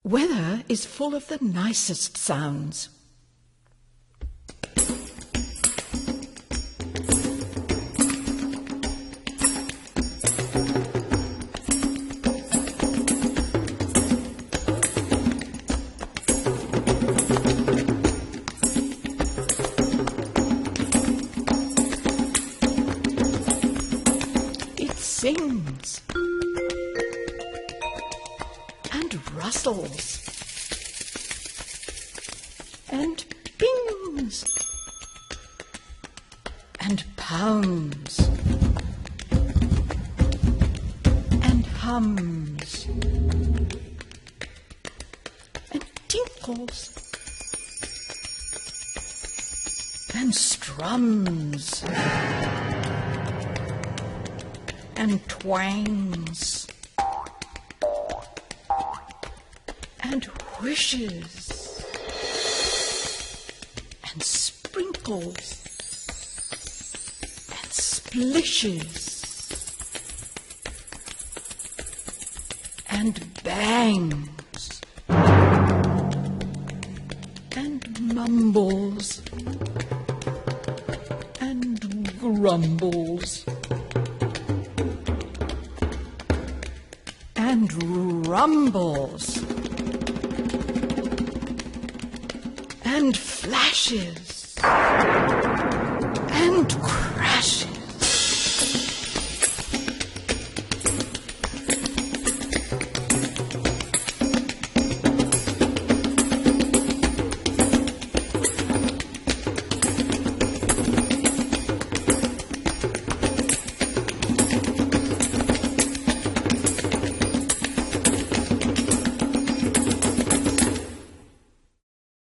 Weather is full of the nicest sounds. It sings and rustles and pings and pounds and hums and tinkles and strums and twangs and whishes and sprinkles and splishes and bangs and mumbles and grumbles and rumbles and flashes and